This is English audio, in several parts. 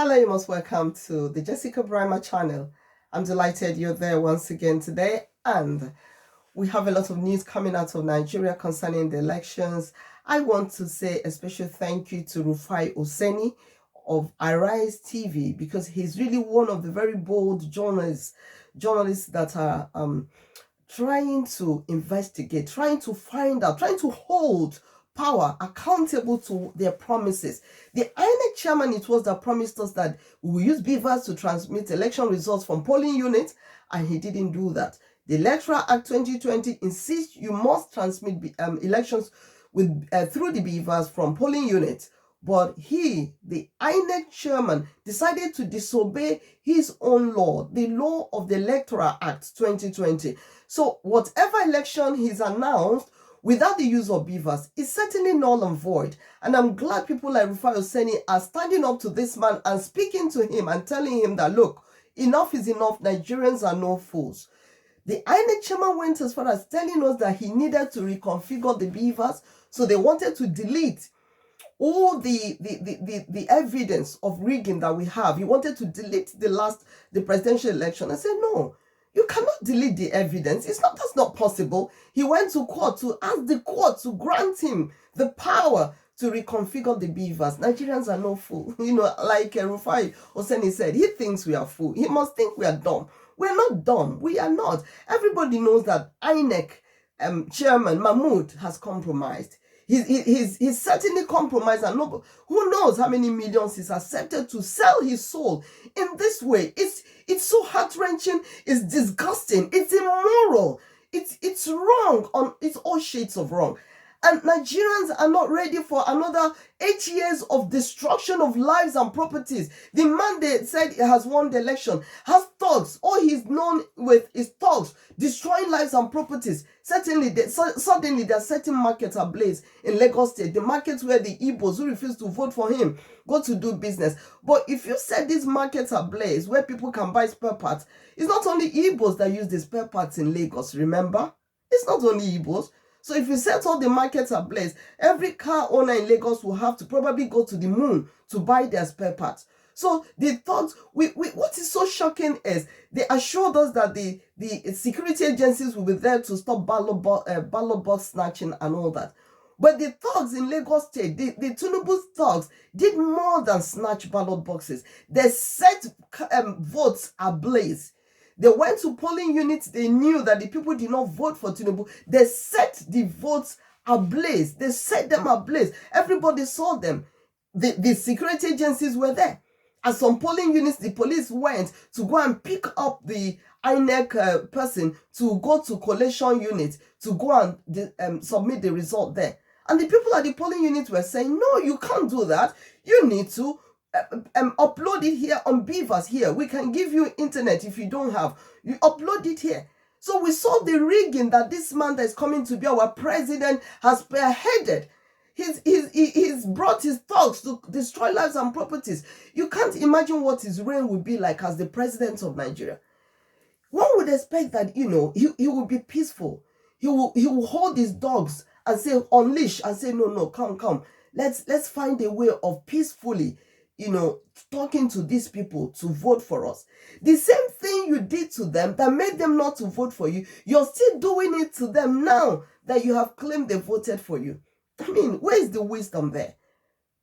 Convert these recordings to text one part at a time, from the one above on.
Hello, you most welcome to the Jessica Brimer channel. I'm delighted you're there once again today, and we have a lot of news coming out of Nigeria concerning the elections. I want to say a special thank you to Rufai Oseni of Arise TV, because he's really one of the very bold journalists that are trying to investigate, trying to find out, trying to hold power accountable to their promises. The INEC chairman, it was that promised us that we will use Bvas to transmit election results from polling units, and he didn't do that. The Electoral Act 2020 insists you must transmit elections through the Bvas from polling units. But he, the INEC chairman, decided to disobey his own law, the law of the Electoral Act 2020. So whatever election he's announced without the use of Bvas is certainly null and void. And I'm glad people like Rufai Oseni are standing up to this man and speaking to him and telling him that, look, enough is enough. Nigerians are no fools. The INEC chairman went as far as telling us that he needed to reconfigure the Bvas, so they wanted to delete all the evidence of rigging that we have. He wanted to delete the presidential election. I said, no, you cannot delete the evidence. That's not possible. He went to court to ask the court to grant him the power to reconfigure the Bvas. Nigerians are no fool. Like Rufai Oseni said, he thinks we are fool. He must think we are dumb. We're not dumb. We are not. Everybody knows that INEC chairman Mahmoud has compromised. He's certainly compromised, and who knows how many millions he's accepted to sell his soul in this way. It's so heart-wrenching, it's disgusting, it's immoral, it's wrong, it's all shades of wrong. And Nigerians are not ready for another 8 years of destruction of lives and properties. The man they said has won the election has thugs. All he's known with is thugs destroying lives and properties. Suddenly there are certain markets ablaze in Lagos State, the markets where the Igbos who refuse to vote for him go to do business. But if you said these markets are ablaze where people can buy spare parts, it's not only Igbos that use the spare parts in Lagos, remember? It's not only Igbos. So if you set all the markets ablaze, every car owner in Lagos will have to probably go to the moon to buy their spare parts. So they thought, what is so shocking is they assured us that the security agencies will be there to stop ballot box snatching and all that. But the thugs in Lagos State, the Tinubu thugs, did more than snatch ballot boxes. They set votes ablaze. They went to polling units. They knew that the people did not vote for Tinubu. They set the votes ablaze. They set them ablaze. Everybody saw them. The security agencies were there. At some polling units, the police went to go and pick up the INEC person to go to collation unit to go and submit the result there. And the people at the polling unit were saying, no, you can't do that. You need to upload it here on Bvas here. We can give you internet if you don't have. You upload it here. So we saw the rigging that this man that is coming to be our president has spearheaded. He's brought his thugs to destroy lives and properties. You can't imagine what his reign would be like as the president of Nigeria. One would expect that, he will be peaceful. He will hold his dogs and say, unleash, and say, no, come. Let's find a way of peacefully talking to these people to vote for us. The same thing you did to them that made them not to vote for you, you're still doing it to them now that you have claimed they voted for you. I mean, where is the wisdom there?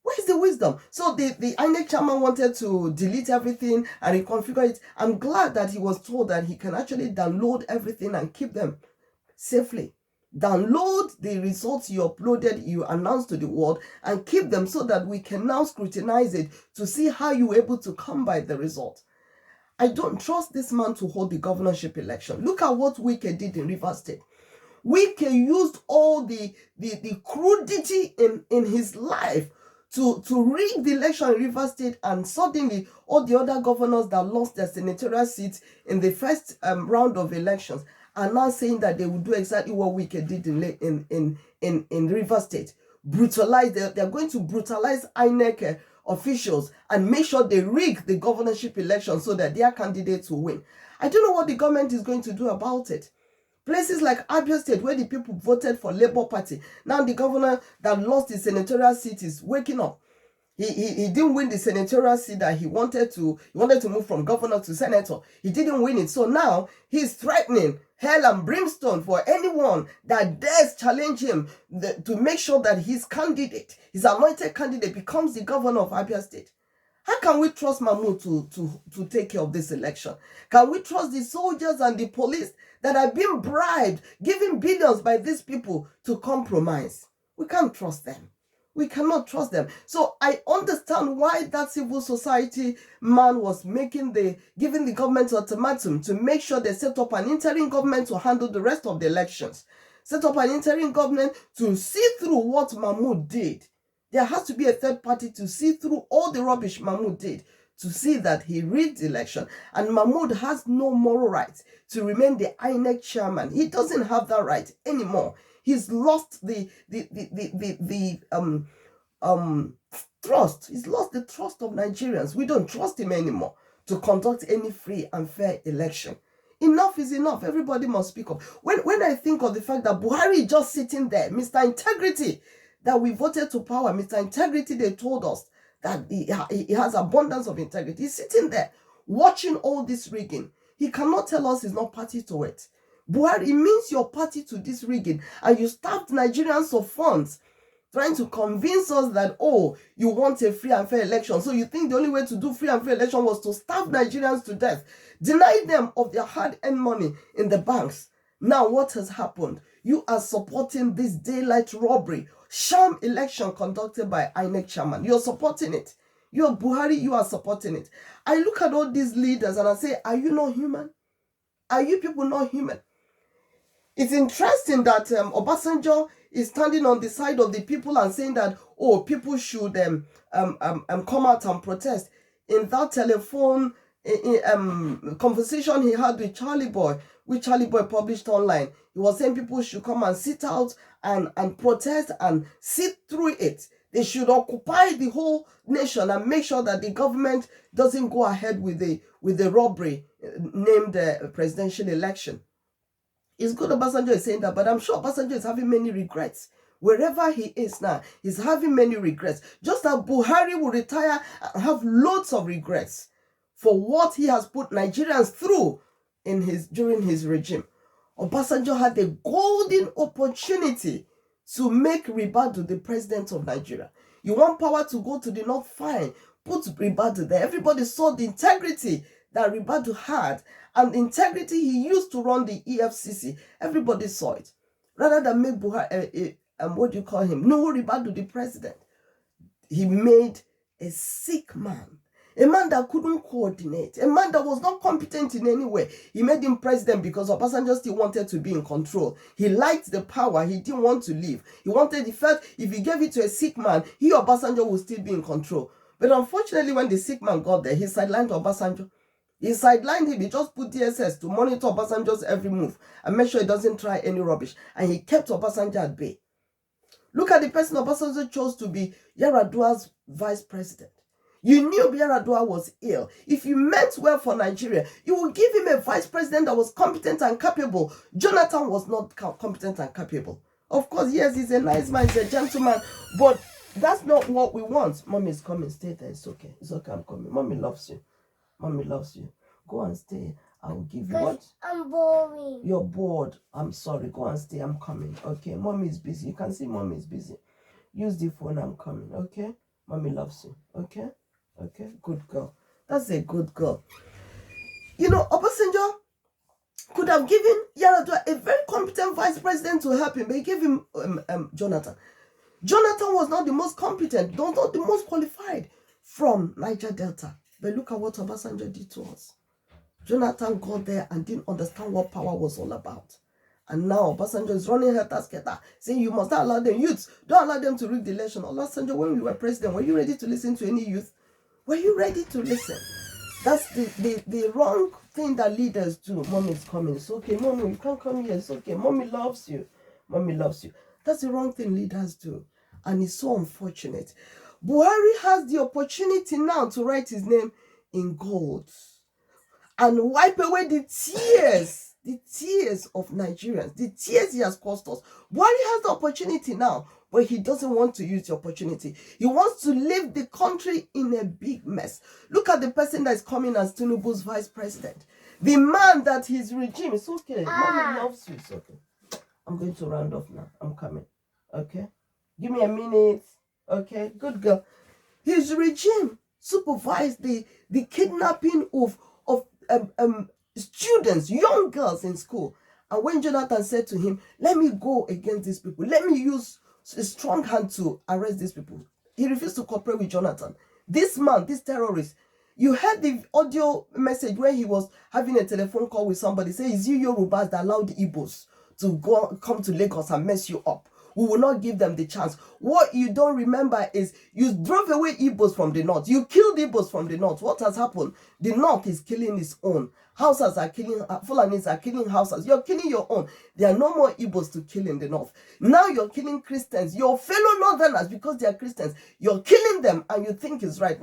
Where is the wisdom? So the INEC chairman wanted to delete everything and reconfigure it. I'm glad that he was told that he can actually download everything and keep them safely. Download the results you uploaded, you announced to the world, and keep them so that we can now scrutinize it to see how you were able to come by the result. I don't trust this man to hold the governorship election. Look at what Wike did in Rivers State. Wike used all the crudity in his life to rig the election in Rivers State, and suddenly all the other governors that lost their senatorial seats in the first round of elections are now saying that they will do exactly what Wike did in Rivers State. Brutalize, they're going to brutalize INEC officials and make sure they rig the governorship election so that their candidates will win. I don't know what the government is going to do about it. Places like Abia State, where the people voted for Labour Party, now the governor that lost his senatorial seat is waking up. He didn't win the senatorial seat that he wanted to move from governor to senator. He didn't win it. So now he's threatening hell and brimstone for anyone that dares challenge him to make sure that his candidate, his anointed candidate, becomes the governor of Abia State. How can we trust Mahmoud to take care of this election? Can we trust the soldiers and the police that are being bribed, given billions by these people to compromise? We can't trust them. We cannot trust them. So I understand why that civil society man was giving the government ultimatum to make sure they set up an interim government to handle the rest of the elections. Set up an interim government to see through what Mahmoud did. There has to be a third party to see through all the rubbish Mahmoud did, to see that he rigged the election. And Mahmoud has no moral right to remain the Inec chairman. He doesn't have that right anymore. He's lost the trust. He's lost the trust of Nigerians. We don't trust him anymore to conduct any free and fair election. Enough is enough. Everybody must speak up. When I think of the fact that Buhari is just sitting there, Mr. Integrity, that we voted to power, Mr. Integrity, they told us that he has abundance of integrity. He's sitting there watching all this rigging. He cannot tell us he's not party to it. Buhari, it means you're party to this rigging, and you starved Nigerians of funds, trying to convince us that, oh, you want a free and fair election. So you think the only way to do free and fair election was to starve Nigerians to death, deny them of their hard-earned money in the banks. Now what has happened? You are supporting this daylight robbery, sham election conducted by INEC chairman. You're supporting it. You're Buhari, you are supporting it. I look at all these leaders and I say, are you not human? Are you people not human? It's interesting that Obasanjo is standing on the side of the people and saying that, oh, people should come out and protest. In that telephone conversation he had with Charlie Boy, which Charlie Boy published online, he was saying people should come and sit out and protest and sit through it. They should occupy the whole nation and make sure that the government doesn't go ahead with the robbery named presidential election. It's good Obasanjo is saying that, but I'm sure Obasanjo is having many regrets. Wherever he is now, he's having many regrets. Just as Buhari will retire and have loads of regrets for what he has put Nigerians through during his regime. Obasanjo had a golden opportunity to make Ribadu the president of Nigeria. You want power to go to the north? Fine. Put Ribadu there. Everybody saw the integrity that Ribadu had and the integrity he used to run the EFCC. Everybody saw it. Rather than make Buhari, what do you call him? No, Ribadu the president. He made a sick man. A man that couldn't coordinate. A man that was not competent in any way. He made him president because Obasanjo still wanted to be in control. He liked the power. He didn't want to leave. He felt if he gave it to a sick man, he, Obasanjo, would still be in control. But unfortunately, when the sick man got there, he sidelined Obasanjo. He sidelined him. He just put DSS to monitor Obasanjo's every move and make sure he doesn't try any rubbish. And he kept Obasanjo at bay. Look at the person Obasanjo chose to be Yar'Adua's vice president. You knew Yar'Adua was ill. If you meant well for Nigeria, you would give him a vice president that was competent and capable. Jonathan was not competent and capable. Of course, yes, he's a nice man, he's a gentleman, but that's not what we want. Mommy is coming, stay there, it's okay. It's okay, I'm coming. Mommy loves you. Mommy loves you. Go and stay. I will give you what? I'm boring. You're bored. I'm sorry. Go and stay. I'm coming. Okay. Mommy is busy. You can see mommy is busy. Use the phone. I'm coming. Okay. Mommy loves you. Okay. Okay. Good girl. That's a good girl. You know, Obasanjo could have given Yar'Adua a very competent vice president to help him, but he gave him Jonathan. Jonathan was not the most competent, not the most qualified from Niger Delta. But look at what Obasanjo did to us. Jonathan got there and didn't understand what power was all about. And now Obasanjo is running helter-skelter, saying you must not allow them youths. Don't allow them to rig the election. Obasanjo, when we were president, were you ready to listen to any youth? Were you ready to listen? That's the wrong thing that leaders do. Mommy is coming. It's okay. Mommy, you can't come here. It's okay. Mommy loves you. Mommy loves you. That's the wrong thing leaders do. And it's so unfortunate. Buhari has the opportunity now to write his name in gold and wipe away the tears of Nigerians, the tears he has caused us. Buhari has the opportunity now, but he doesn't want to use the opportunity. He wants to leave the country in a big mess. Look at the person that is coming as Tinubu's vice president. The man that his regime is okay. Mommy loves you. It's okay. I'm going to round off now. I'm coming. Okay? Give me a minute. Okay? Good girl. His regime supervised the kidnapping of students, young girls in school. And when Jonathan said to him, let me go against these people, let me use a strong hand to arrest these people, he refused to cooperate with Jonathan. This man, this terrorist, you heard the audio message where he was having a telephone call with somebody, say, is you Yorubas that allowed the Igbos to come to Lagos and mess you up? We will not give them the chance. What you don't remember is you drove away Igbos from the north. You killed Igbos from the north. What has happened? The north is killing its own. Hausas are killing, Fulanis are killing Hausas. You're killing your own. There are no more Igbos to kill in the north. Now you're killing Christians. Your fellow northerners, because they are Christians, you're killing them and you think it's right.